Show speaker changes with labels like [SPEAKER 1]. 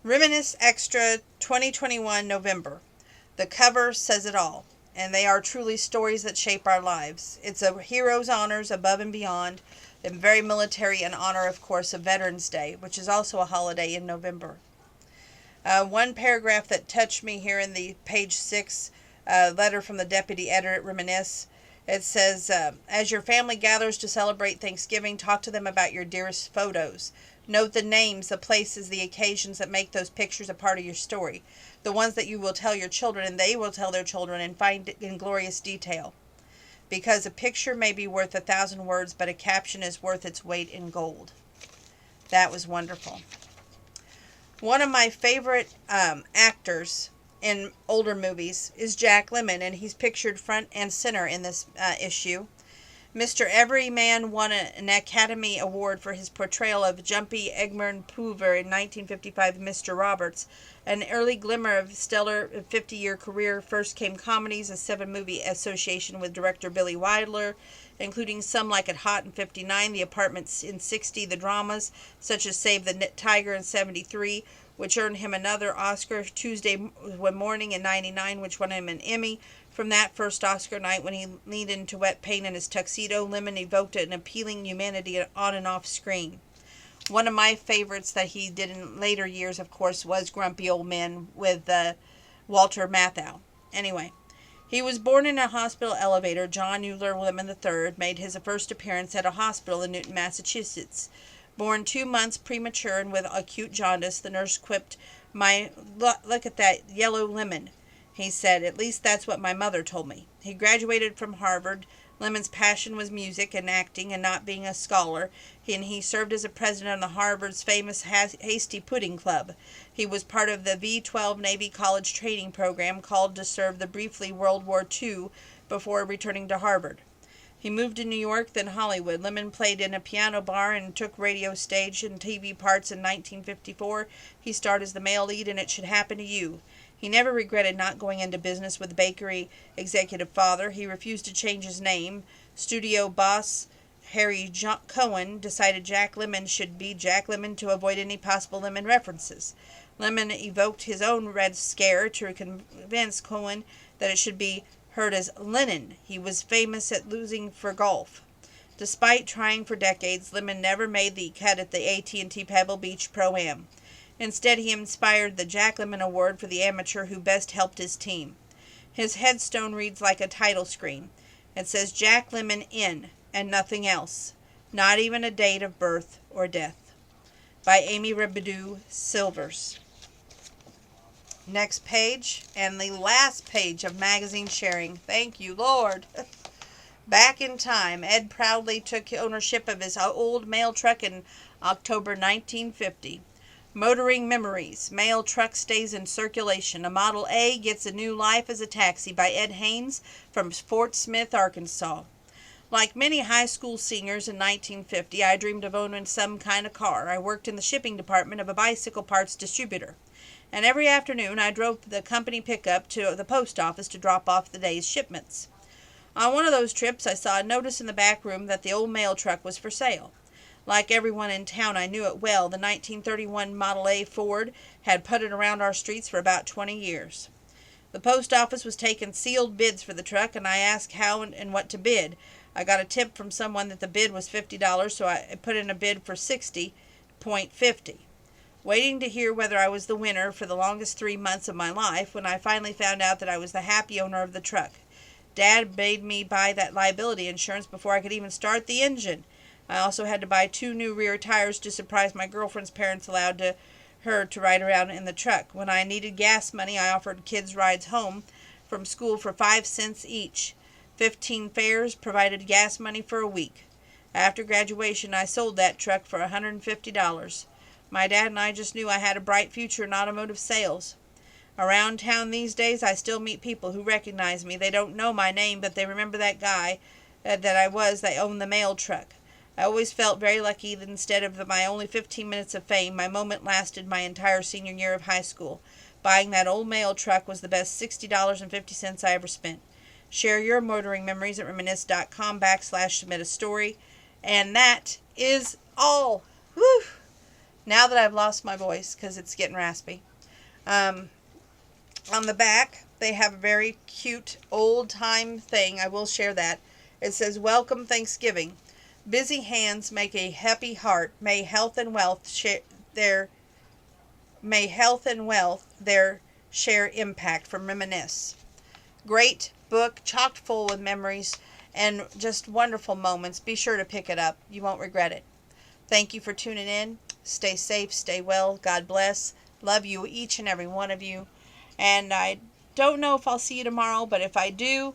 [SPEAKER 1] Reminisce Extra 2021 November. The cover says it all, and they are truly stories that shape our lives. It's a hero's honors above and beyond, and very military in honor, of course, of Veterans Day, which is also a holiday in November. One paragraph that touched me here in the page 6 letter from the deputy editor at Reminisce. It says, as your family gathers to celebrate Thanksgiving, talk to them about your dearest photos. Note the names, the places, the occasions that make those pictures a part of your story. The ones that you will tell your children and they will tell their children and find in glorious detail. Because a picture may be worth 1,000 words, but a caption is worth its weight in gold. That was wonderful. One of my favorite actors in older movies is Jack Lemmon, and he's pictured front and center in this issue. Mr. Everyman won an Academy Award for his portrayal of Jumpy Egmont Poover in 1955's Mr. Roberts. An early glimmer of stellar 50-year career. First came comedies, a 7-movie association with director Billy Wilder, including Some Like It Hot in 59, The Apartment in 60, the dramas such as Save the Tiger in 73, which earned him another Oscar, Tuesday Morning in 99, which won him an Emmy. From that first Oscar night, when he leaned into wet paint in his tuxedo, Lemmon evoked an appealing humanity on and off screen. One of my favorites that he did in later years, of course, was Grumpy Old Men with Walter Matthau. Anyway, he was born in a hospital elevator. John Euler Lemmon III made his first appearance at a hospital in Newton, Massachusetts. Born 2 months premature and with acute jaundice, the nurse quipped, Look at that yellow lemon," he said. "At least that's what my mother told me." He graduated from Harvard. Lemmon's passion was music and acting and not being a scholar, and he served as a president of the Harvard's famous Hasty Pudding Club. He was part of the V-12 Navy College training program, called to serve the briefly World War II before returning to Harvard. He moved to New York, then Hollywood. Lemmon played in a piano bar and took radio stage and TV parts. In 1954, he starred as the male lead in It Should Happen to You. He never regretted not going into business with the bakery executive father. He refused to change his name. Studio boss Harry Cohen decided Jack Lemmon should be Jack Lemmon to avoid any possible Lemmon references. Lemmon evoked his own Red Scare to convince Cohen that it should be heard as Lennon. He was famous at losing for golf. Despite trying for decades, Lemmon never made the cut at the AT&T Pebble Beach Pro-Am. Instead, he inspired the Jack Lemmon Award for the amateur who best helped his team. His headstone reads like a title screen. It says Jack Lemmon in, and nothing else. Not even a date of birth or death. By Amy Rebideau Silvers. Next page, and the last page of magazine sharing. Thank you, Lord. Back in time, Ed proudly took ownership of his old mail truck in October 1950. Motoring Memories. Mail truck stays in circulation. A Model A gets a new life as a taxi, by Ed Haynes from Fort Smith, Arkansas. Like many high school seniors in 1950, I dreamed of owning some kind of car. I worked in the shipping department of a bicycle parts distributor, and every afternoon I drove the company pickup to the post office to drop off the day's shipments. On one of those trips, I saw a notice in the back room that the old mail truck was for sale. Like everyone in town, I knew it well. The 1931 Model A Ford had putted around our streets for about 20 years. The post office was taking sealed bids for the truck, and I asked how and what to bid. I got a tip from someone that the bid was $50, so I put in a bid for $60.50. Waiting to hear whether I was the winner for the longest 3 months of my life, when I finally found out that I was the happy owner of the truck. Dad made me buy that liability insurance before I could even start the engine. I also had to buy 2 new rear tires to surprise my girlfriend's parents, allowed her to ride around in the truck. When I needed gas money, I offered kids rides home from school for 5 cents each. 15 fares provided gas money for a week. After graduation, I sold that truck for $150. My dad and I just knew I had a bright future in automotive sales. Around town these days, I still meet people who recognize me. They don't know my name, but they remember that guy that owned the mail truck. I always felt very lucky that instead of my only 15 minutes of fame, my moment lasted my entire senior year of high school. Buying that old mail truck was the best $60.50 I ever spent. Share your motoring memories at reminisce.com/submit a story. And that is all. Whew! now that I've lost my voice because it's getting raspy. Um, on the back, they have a very cute old time thing. I will share that. It says, "Welcome Thanksgiving. Busy hands make a happy heart. Their may health and wealth their share impact." From Reminisce. Great book, chocked full with memories and just wonderful moments. Be sure to pick it up. You won't regret it. Thank you for tuning in. Stay safe, stay well. God bless. Love you, each and every one of you. And I don't know if I'll see you tomorrow, but if I do,